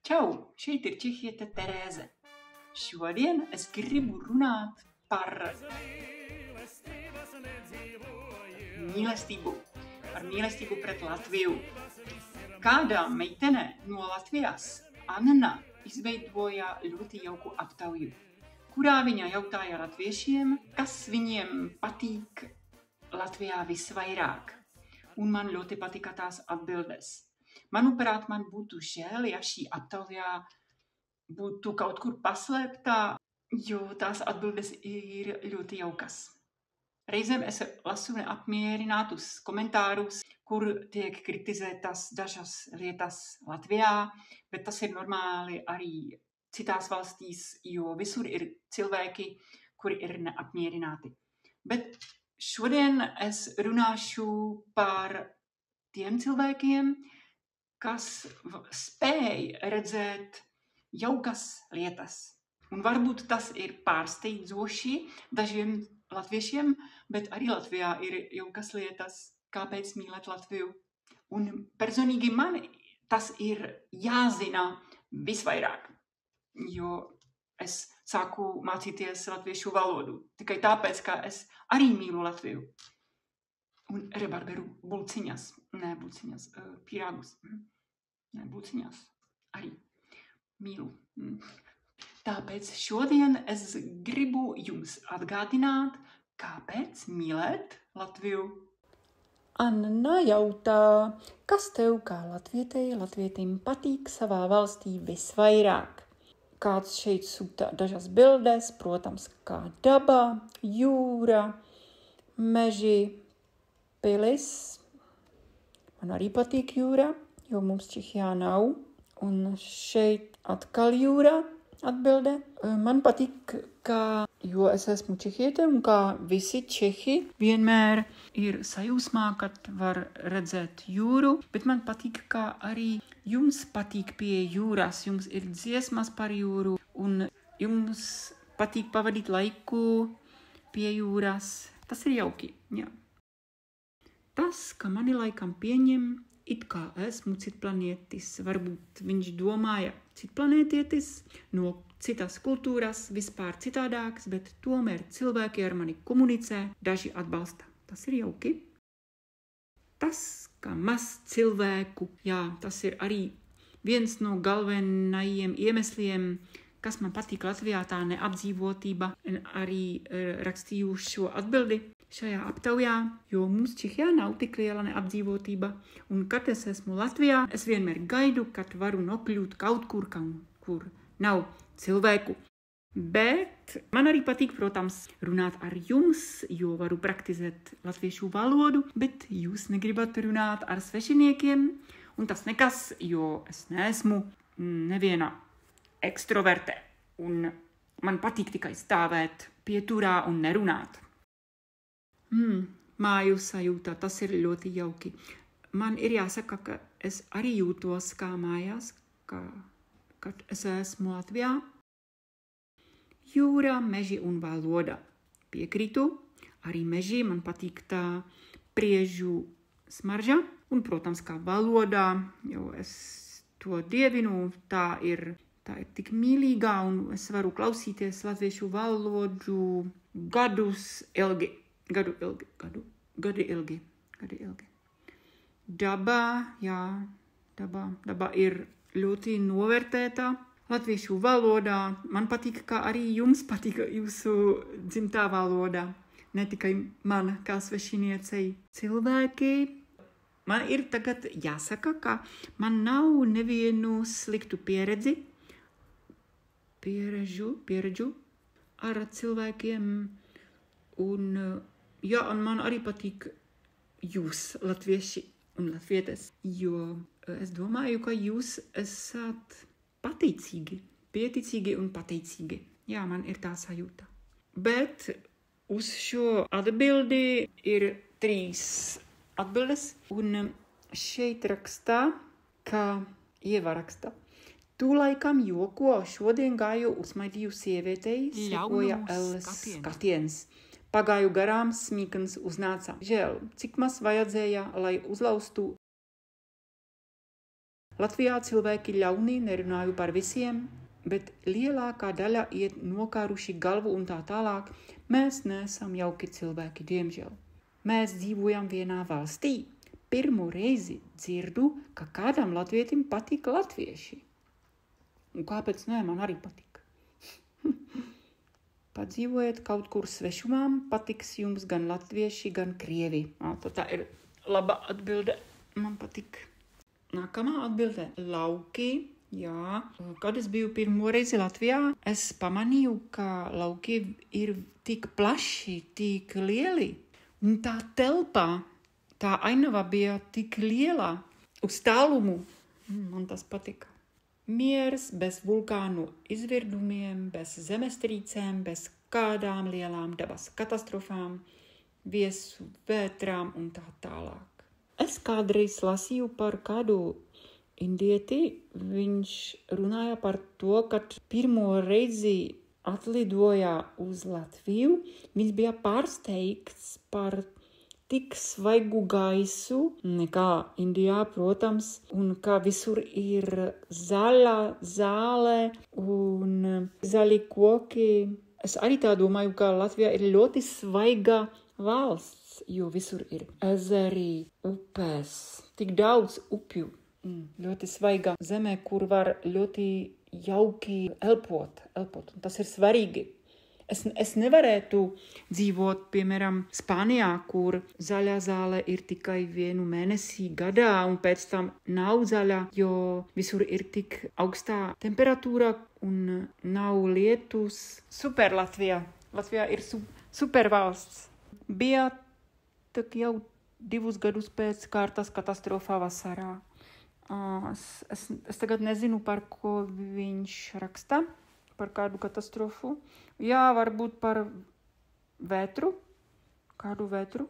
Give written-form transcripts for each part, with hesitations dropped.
Čau, šeit ir Čehiete Terēze. Šodien es gribu runāt par mīlestību pret Latviju. Kādā meitene no Latvijas, Anna, izveidoja ļoti jauku aptauju, kurā viņa jautāja latviešiem, kas viņiem patīk Latvijā visvairāk. Un man ļoti patika tās atbildes. Manuprāt, man būtu žēl, ja šī aptaujā būtu kaut kur paslēptā, jo tās atbildes ir ļoti jaukas. Reizēm es lasu neapmierinātus komentārus, kur tiek kritizētas dažas lietas Latvijā, bet tas ir normāli arī citās valstīs, jo visur ir cilvēki, kuri ir neapmierināti. Bet šodien es runāšu par tiem cilvēkiem, kas spēj redzēt jaukas lietas. Un varbūt tas ir pārsteidzoši dažiem latviešiem, bet arī Latvijā ir jaukas lietas, kāpēc mīlēt Latviju. Un personīgi man tas ir jāzina visvairāk, jo es sāku mācīties latviešu valodu tikai tāpēc, ka es arī mīlu Latviju. Un rebarberu bulciņas, pirāgus, bulciņas arī mīlu. Tāpēc šodien es gribu jums atgādināt, kāpēc mīlēt Latviju. Anna jautā, kas tev kā latvietim patīk savā valstī visvairāk? Kāds šeit sūta dažas bildes, protams, kā daba, jūra, meži, pilis. Man arī patīk jūra, jo mums Čehijā nav. Un šeit atkal jūra atbilde. Man patīk, jo es esmu čehiete un kā visi Čehi vienmēr ir sajūsmā, kad var redzēt jūru. Bet man patīk, kā arī jums patīk pie jūras. Jums ir dziesmas par jūru un jums patīk pavadīt laiku pie jūras. Tas ir jauki, jā. Tas, ka mani laikam pieņem, it kā esmu citplanietis, varbūt viņš domāja citplanētietis, no citas kultūras, vispār citādāks, bet tomēr cilvēki ar mani komunicē, daži atbalsta. Tas ir jauki. Tas, ka maz cilvēku, jā, tas ir arī viens no galvenajiem iemesliem, kas man patīk Latvijā, tā neapdzīvotība, arī rakstīju šo atbildi šajā aptaujā, jo mums Čehijā nav tik liela neapdzīvotība. Un kad es esmu Latvijā, es vienmēr gaidu, kad varu nokļūt kaut kur, kur nav cilvēku. Bet man arī patīk, protams, runāt ar jums, jo varu praktizēt latviešu valodu, bet jūs negribat runāt ar svešiniekiem. Un tas nekas, jo es neesmu neviena ekstroverte. Un man patīk tikai stāvēt pieturā un nerunāt. Māju sajūta, tas ir ļoti jauki. Man ir jāsaka, ka es arī jūtos kā mājās, kad es esmu Latvijā. Jūra, meži un valoda. Piekrītu, arī meži, man patīk tā priežu smarža. Un, protams, kā valoda, jo es to dievinu, tā ir tik mīlīgā un es varu klausīties latviešu valodu gadu ilgi. Daba, jā, daba ir ļoti novērtēta latviešu valodā. Man patīk, kā arī jums patīk jūsu dzimtā valoda. Ne tikai man kā svešiniecei. Cilvēki, man ir tagad jāsaka, ka man nav nevienu sliktu pieredzi ar cilvēkiem. Un man arī patīk jūs, latvieši un latvietes, jo es domāju, ka jūs esat pateicīgi, pieticīgi un pateicīgi. Jā, man ir tā sajūta. Bet uz šo atbildi ir 3 atbildes, un šeit rakstā, ka Ieva raksta. Tu laikam joko, šodien gāju uzmaidīju sievietei, sekoja Elles skatiens. Pagāju garām, smīkans uznāca. Žēl, cik maz vajadzēja, lai uzlaustu Latvijā cilvēki ļauni, nerunāju par visiem, bet lielākā daļa iet nokāruši galvu un tā tālāk. Mēs neesam jauki cilvēki, diemžēl. Mēs dzīvojam vienā valstī. Pirmo reizi dzirdu, ka kādam latvietim patīk latvieši. Un kāpēc nē, man arī patīk. Padzīvojiet kaut kur svešumām, patiks jums gan latvieši, gan krievi. Tā ir laba atbilde, man patīk. Nākamā atbilde – lauki. Jā, kad es biju pirmo reizi Latvijā, es pamanīju, ka lauki ir tik plaši, tik lieli. Un tā telpā, tā ainava bija tik liela uz tālumu. Man tas patika. Miers bez vulkānu izvirdumiem, bez zemestrīcēm, bez kādām lielām dabas katastrofām, viesu vētrām un tā tālāk. Es kādreiz lasīju par kādu indieti, viņš runāja par to, kad pirmo reizi atlidoja uz Latviju, viņš bija pārsteigts par tik svaigu gaisu nekā Indijā, protams, un ka visur ir zaļa zāle un zaļi koki. Es arī tā domāju, ka Latvija ir ļoti svaiga valsts, jo visur ir ezeri, upes, tik daudz upju. Ļoti svaiga zemē, kur var ļoti jauki elpot. Un tas ir svarīgi. Es nevarētu dzīvot, piemēram, Spānijā, kur zaļā zāle ir tikai 1 mēnesi gadā, un pēc tam nav zaļa, jo visur ir tik augstā temperatūra un nav lietus. Super Latvija. Latvija ir super valsts. Bija tak jau 2 gadus pēc kārtas katastrofā vasarā. Es tagad nezinu, par ko viņš raksta, par kādu katastrofu. Jā, varbūt par vētru, kādu vētru,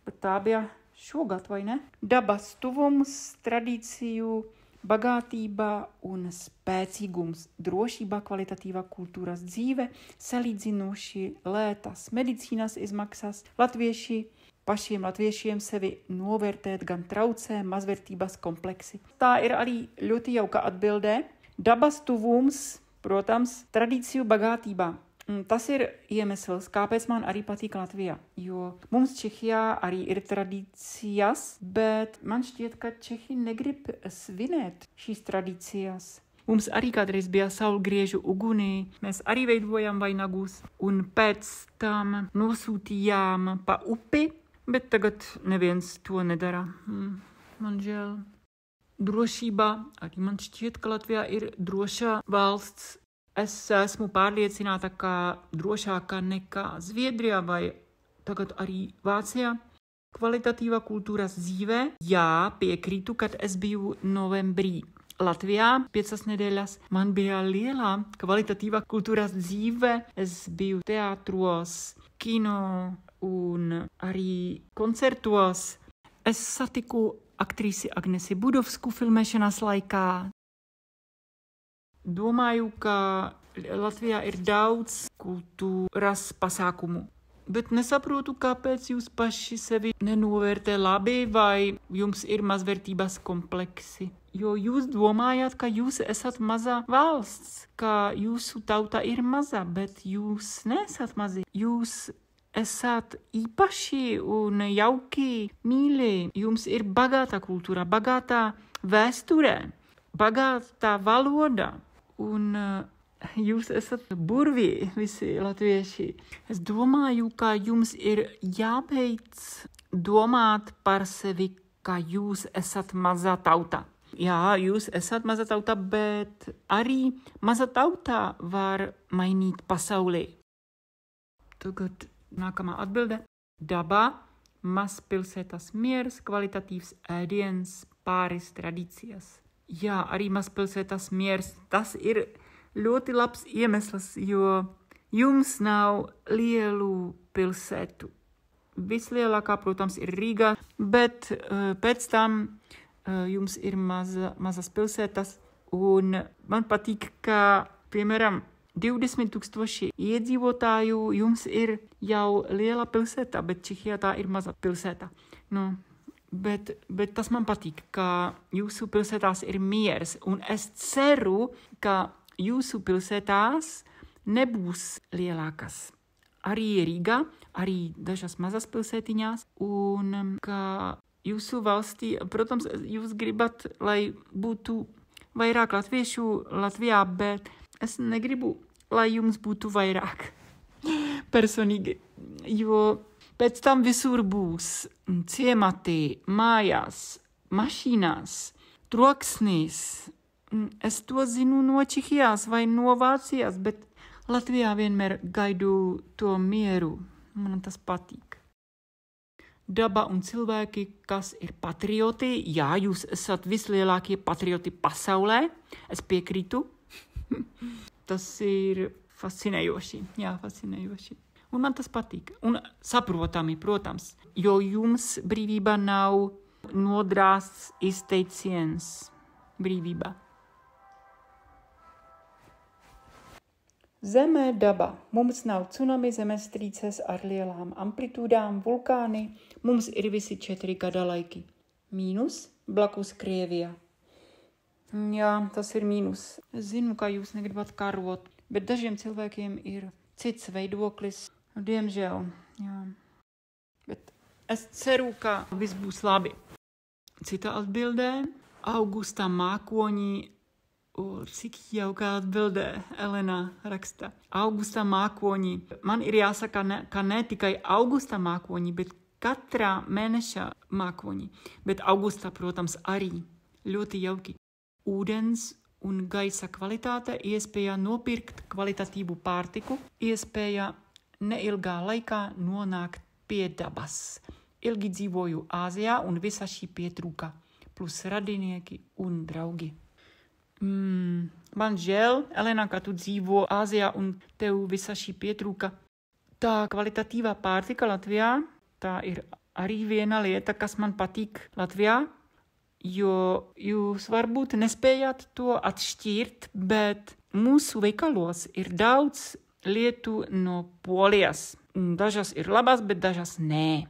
bet tā bija šogad, vai ne? Dabas tuvums, tradīciju, bagātība un spēcīgums, drošība, kvalitatīva kultūras dzīve, salīdzinoši lētas medicīnas izmaksas, pašiem latviešiem sevi novērtēt gan traucē, mazvērtības kompleksi. Tā ir arī ļoti jauka atbildē. Dabas tuvums, protams, tradīciju bagātība. Tas ir iemesls, kāpēc man arī patīk Latvijā, jo mums Čehijā arī ir tradīcijas, bet man šķiet, ka Čehi negrib svinēt šīs tradīcijas. Mums arī kādreiz bija saulgriežu ugunī, mēs arī veidojam vainagus un pēc tam nosūtījām pa upi, bet tagad neviens to nedara. Man žēl. Drošība, arī man šķiet, ka Latvijā ir droša valsts. Es esmu pārliecināta, ka drošāka nekā Zviedrijā vai tagad arī Vācijā. Kvalitatīva kultūras dzīve. Jā, piekrītu, kad es biju novembrī Latvijā 5 nedēļas. Man bija liela kvalitatīva kultūras dzīve. Es biju teātros, kino un arī koncertos. Es satiku aktrisi Agnesi Budovsku filmēšanas laikā. Domāju, ka Latvijā ir daudz kultūras pasākumu, bet nesaprotu, kāpēc jūs paši sevi nenovērtē labi vai jums ir mazvērtības kompleksi. Jo jūs domājat, ka jūs esat maza valsts, ka jūsu tauta ir maza, bet jūs neesat mazi. Jūs esat īpaši un jauki, mīļi. Jums ir bagāta kultūra, bagāta vēsture, bagāta valoda. Un jūs esat burvī, visi latvieši. Es domāju, ka jums ir jābeidz domāt par sevi, ka jūs esat maza tauta. Jā, jūs esat maza tauta, bet arī maza tauta var mainīt pasaulī. Tagad nākamā atbilde. Daba, mazpilsētas miers, kvalitatīvs ēdiens, pāris tradīcijas. Jā, arī mazpilsētas miers. Tas ir ļoti labs iemesls, jo jums nav lielu pilsētu. Vislielākā, protams, ir Rīga, bet pēc tam jums ir mazas pilsētas. Un man patīk, ka, piemēram, 20,000 iedzīvotāju jums ir jau liela pilsēta, bet Čehijā tā ir maza pilsēta. Bet tas man patīk, ka jūsu pilsētās ir miers, un es ceru, ka jūsu pilsētās nebūs lielākas. Arī Rīgā, arī dažas mazas pilsētiņās, un ka jūsu valstī, protams, jūs gribat, lai būtu vairāk latviešu Latvijā, bet es negribu, lai jums būtu vairāk personīgi, jo pēc tam visur būs ciemati, mājās, mašīnās, troksnis. Es to zinu no Čehijas vai no Vācijas, bet Latvijā vienmēr gaidu to mieru. Man tas patīk. Daba un cilvēki, kas ir patrioti, jā, jūs esat vislielākie patrioti pasaulē, es piekrītu. Tas ir fascinējoši, jā, fascinējoši. Un man tas patīk. Un saprotami, protams, jo jums brīvība nav nodrāsts izteiciens. Brīvība. Zeme, daba. Mums nav tsunami, zemestrīces ar lielām amplitūdām, vulkāni. Mums ir visi 4 gada laiki. Mīnus blakus Krievijā. Jā, tas ir mīnus. Es zinu, ka jūs negribat karot, bet dažiem cilvēkiem ir cits veidoklis. Diemžēl, jā. Bet es ceru, ka viss būs labi. Cita atbildē. Augusta mākoņi. Cik jauka atbildē Elena raksta. Augusta mākoņi. Man ir jāsaka, ka ne tikai augusta mākoņi, bet katrā mēneša mākoņi. Bet augusta, protams, arī ļoti jauki. Ūdens un gaisa kvalitāte, iespēja nopirkt kvalitatīvu pārtiku, iespēja neilgā laikā nonākt pie dabas. Ilgi dzīvoju Āzijā un visa šī pietrūka, plus radinieki un draugi. Man žēl, Elena, ka tu dzīvo Āzijā un tev visa šī pietrūka. Tā kvalitatīvā pārtika Latvijā, tā ir arī viena lieta, kas man patīk Latvijā, jo jūs varbūt nespējat to atšķirt, bet mūsu veikalos ir daudz lietu no Polijas. Dažas ir labas, bet dažas nē.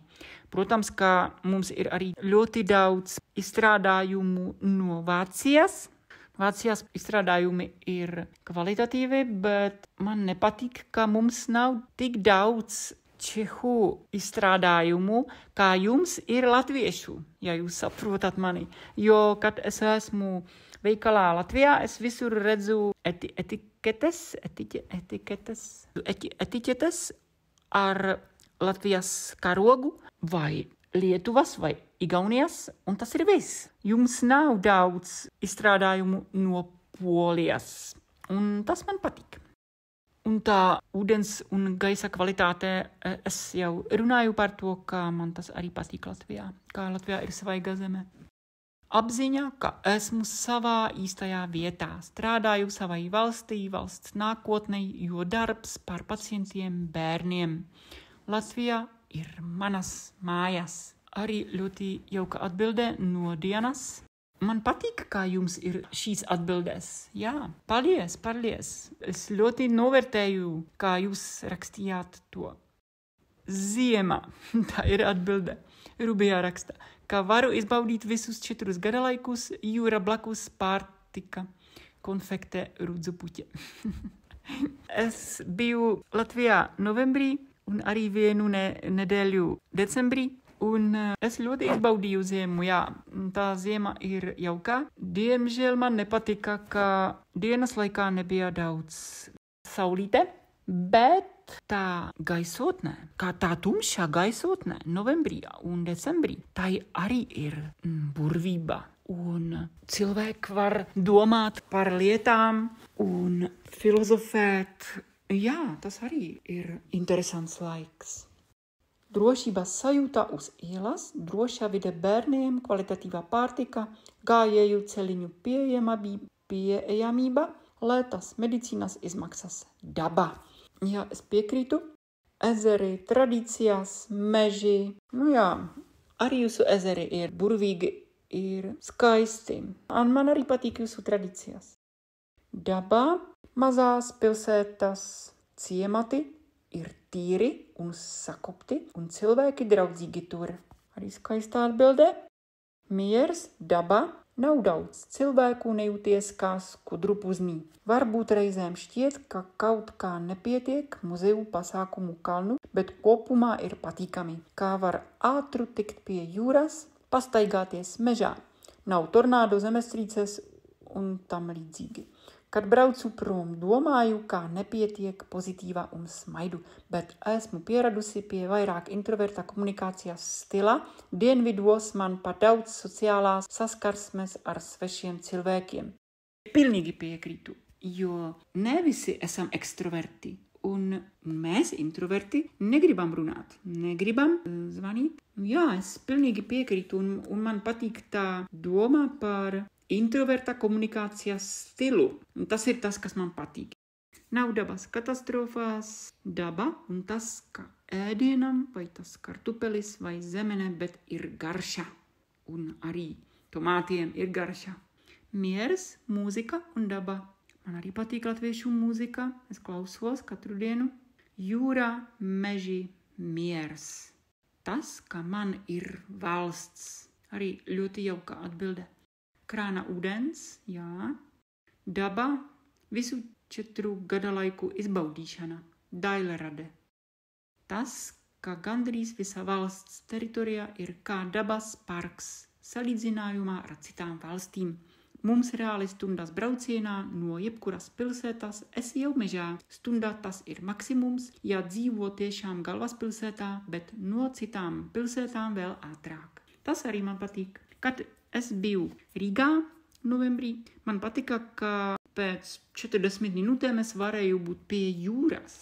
Protams, ka mums ir arī ļoti daudz izstrādājumu no Vācijas. Vācijas izstrādājumi ir kvalitatīvi, bet man nepatīk, ka mums nav tik daudz čehu izstrādājumu, kā jums ir latviešu, ja jūs saprotat mani. Jo, kad es esmu veikalā Latvijā, es visur redzu etiķetes ar Latvijas karogu vai Lietuvas vai Igaunijas, un tas ir viss. Jums nav daudz izstrādājumu no Polijas, un tas man patīk. Un tā ūdens un gaisa kvalitāte, es jau runāju par to, ka man tas arī patīk Latvijā, kā Latvijā ir svaiga zeme. Apziņa, ka esmu savā īstajā vietā, strādāju savai valstī, valsts nākotnei, jo darbs par pacientiem, bērniem. Latvija ir manas mājas. Arī ļoti jauka atbilde no Dienas. Man patīk, kā jums ir šīs atbildes. Jā, paldies. Es ļoti novērtēju, kā jūs rakstījāt to. Ziema, tā ir atbilde. Rubijā raksta, ka varu izbaudīt visus 4 gadalaikus, jūra blakus pārtika, konfekte rudzu puķe. Es biju Latvijā novembrī un arī vienu nedēļu decembrī. Un es ļoti izbaudīju ziemu, jā, tā ziema ir jauka. Diemžēl man nepatika, ka dienas laikā nebija daudz saulīte, bet tā gaisotnē, kā tā tumšā gaisotnē novembrī un decembrī, tā arī ir burvība. Un cilvēki var domāt par lietām un filozofēt. Jā, tas arī ir interesants laiks. Drošības sajūta uz ielas, drošā vide bērniem, kvalitatīvā pārtika, gājēju ceļiņu pieejamība, lētas medicīnas izmaksas, daba. Jā, es piekrītu. Ezeri, tradīcijas, meži. Nu jā, arī jūsu ezeri ir burvīgi, ir skaisti. Un man arī patīk jūsu tradīcijas. Daba, mazās pilsētas, ciemati ir tīri un sakopti, un cilvēki draudzīgi tur. Arī skaistā atbildē. Miers, daba, nav daudz cilvēku nejūties kā skudru puznī. Varbūt reizēm šķiet, ka kaut kā nepietiek muzeju pasākumu kalnu, bet kopumā ir patīkami, kā var ātru tikt pie jūras, pastaigāties mežā. Nav tornādo, zemestrīces un tam līdzīgi. Kad braucu prom, domāju, kā nepietiek pozitīvā un smaidu, bet esmu pieradusi pie vairāk introverta komunikācijas stila. Dienvidos man pat daudz sociālās saskarsmes ar svešiem cilvēkiem. Pilnīgi piekrītu, jo ne visi esam ekstroverti. Un mēs, introverti, negribam runāt, negribam zvanīt. Jā, es pilnīgi piekrītu un man patīk tā doma par introverta komunikācijas stilu. Un tas ir tas, kas man patīk. Nav dabas katastrofās, daba un tas, ka ēdienam vai tas kartupelis vai zemene, bet ir garša. Un arī tomātiem ir garša. Miers, mūzika un daba. Man arī patīk latviešu mūzika. Es klausos katru dienu. Jūra, meži, miers. Tas, ka man ir valsts. Arī ļoti jauka atbilde. Krāna ūdens, jā. Daba, visu 4 gada laiku izbaudīšana. Dailrade. Tas, ka gandrīz visa valsts teritorijā ir kā dabas parks, salīdzinājumā ar citām valstīm. Mums reāli stundas braucienā no jebkuras pilsētas es jau mežā. Stundā tas ir maksimums, ja dzīvo tiešām galvaspilsētā, bet no citām pilsētām vēl ātrāk. Tas arī man patīk. Kad es biju Rīgā novembrī, man patika, ka pēc 40 minūtēm es varēju būt pie jūras.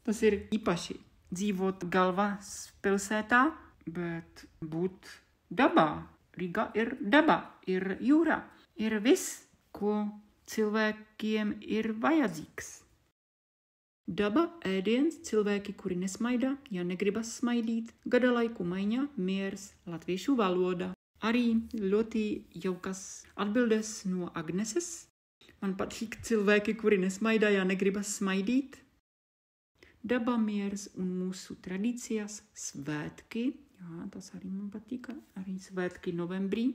Tas ir īpaši dzīvot galvaspilsētā, bet būt dabā. Rīgā ir daba, ir jūra. Ir viss, ko cilvēkiem ir vajadzīgs. Daba, ēdiens, cilvēki, kuri nesmaida, ja negribas smaidīt, gada laiku maiņa, miers, latviešu valoda. Arī ļoti jaukas atbildes no Agneses. Man patīk cilvēki, kuri nesmaida, ja negribas smaidīt. Daba, miers un mūsu tradīcijas svētki. Jā, tas arī man patīk. Arī svētki novembrī.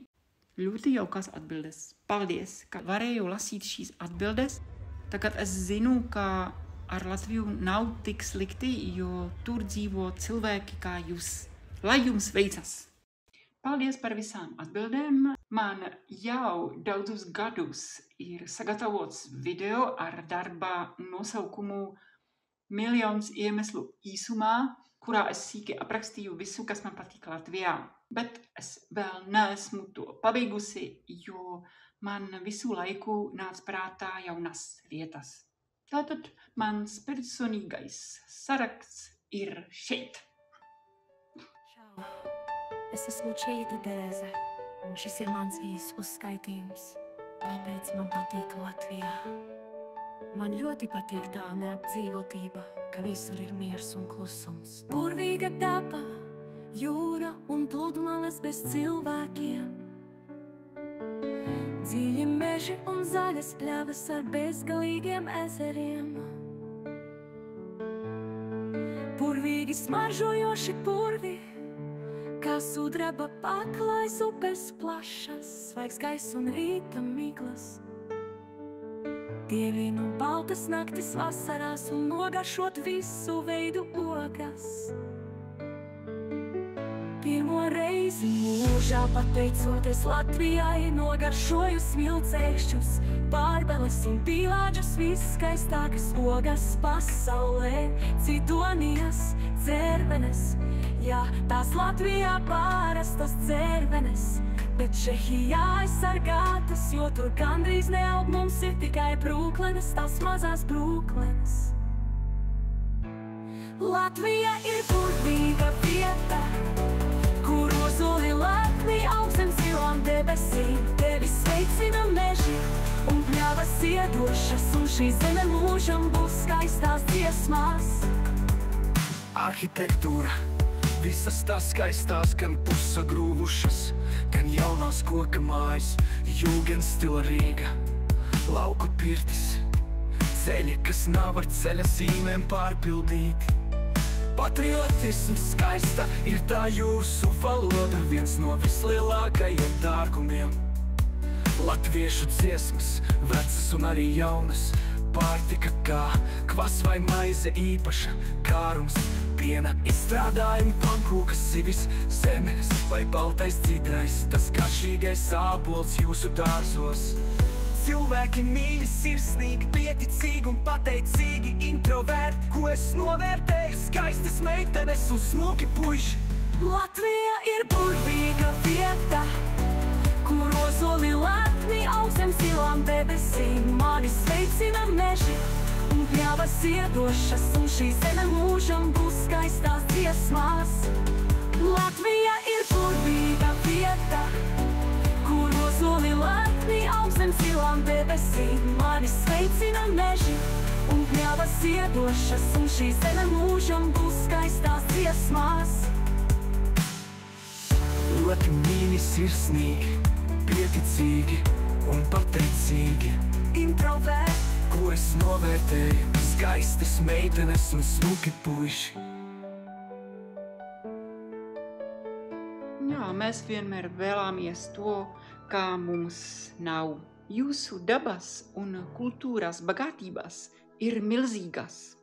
Ļoti jaukas atbildes. Paldies, ka varēju lasīt šīs atbildes. Tagad es zinu, ka ar Latviju nav tik slikti, jo tur dzīvo cilvēki kā jūs. Lai jums veicas! Paldies par visām atbildēm. Man jau daudzus gadus ir sagatavots video ar darba nosaukumu Miljons iemeslu īsumā, kurā es sīki aprakstīju visu, kas man patīk Latvijā. Bet es vēl neesmu to pabeigusi, jo man visu laiku nāc prātā jaunas vietas. Tātad mans personīgais saraksts ir šeit. Čau, es esmu Čeita Tereze, un šis ir mans īsts uzskaitījums. Kāpēc man patīk Latvijā? Man ļoti patīk tā neapdzīvotība, ka visur ir miers un klusums. Burvīga daba, jūra un pludmales bez cilvēkiem. Dziļi meži un zaļas pļavas ar bezgalīgiem ezeriem. Burvīgi smaržojoši purvi, kā sudraba paklājs upes plašas, svaigs gaiss un rīta miglas. Dievinu baltas naktis vasarās un nogaršot visu veidu ogas. Pirmo reizi mūžā pateicoties Latvijai, nogaršoju smilcēkšķus, bārbeles un pīlāģus, viskaistākas ogas pasaulē, cidonijas, dzērvenes. Jā, tās Latvijā pārastas dzērvenes, bet Čehijā aizsargātas, jo tur gandrīz neaug, mums ir tikai brūklenes, tās mazās brūklenes. Latvija ir burvīga vieta, kur ozoli lepni aug zem zilām debesīm. Tevi sveicina meži un pļavas iedošas, un šī zeme mūžam būs skaistās dziesmās. Arhitektūra, visas tās skaistās, gan pusagrūvušas, gan jaunās koka mājas, jūgenstila Rīga, lauku pirtis, ceļi, kas nav ar ceļa zīmēm pārpildīti. Patriotisms skaista ir tā jūsu valoda, viens no vislielākajiem dārgumiem. Latviešu dziesmas, vecas un arī jaunas, pārtika kā kvas vai maize īpaša, kārums, piena izstrādājumi, pankūkas, zivis, zemes vai baltais cidrais, tas garšīgais ābols jūsu dārzos. Cilvēki mīļi, sirsnīgi, pieticīgi un pateicīgi, introverti, ko es novērtēju, skaistas meitenes un smuki puiši. Latvija ir burvīga vieta, kur ozoli lepni aug zem zilām debesīm. Mani sveicina meži un pļavas iedošas, un šī zeme mūžam būs skaistās dziesmās. Latvija ir burvīga vieta, kur ozoli lepni aug zem zilām debesīm. Mani sveicina meži un pļavas iedošas, un šī zeme mūžam būs skaistās dziesmās. Ļoti mīļi, sirsnīgi, pieticīgi un pateicīgi, Introverti, ko es novērtēju, skaistas meitenes un smuki puiši. Jā, mēs vienmēr vēlamies to, kā mums nav. Jūsu dabas un kultūras bagātības ir milzīgas.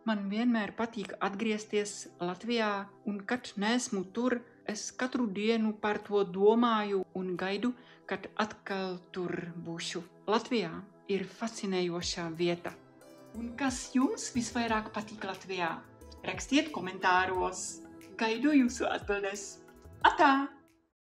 Man vienmēr patīk atgriezties Latvijā, un kad neesmu tur, es katru dienu par to domāju un gaidu, kad atkal tur būšu. Latvijā ir fascinējoša vieta. Un kas jums visvairāk patīk Latvijā? Rakstiet komentāros. Gaidu jūsu atbildes. Atā!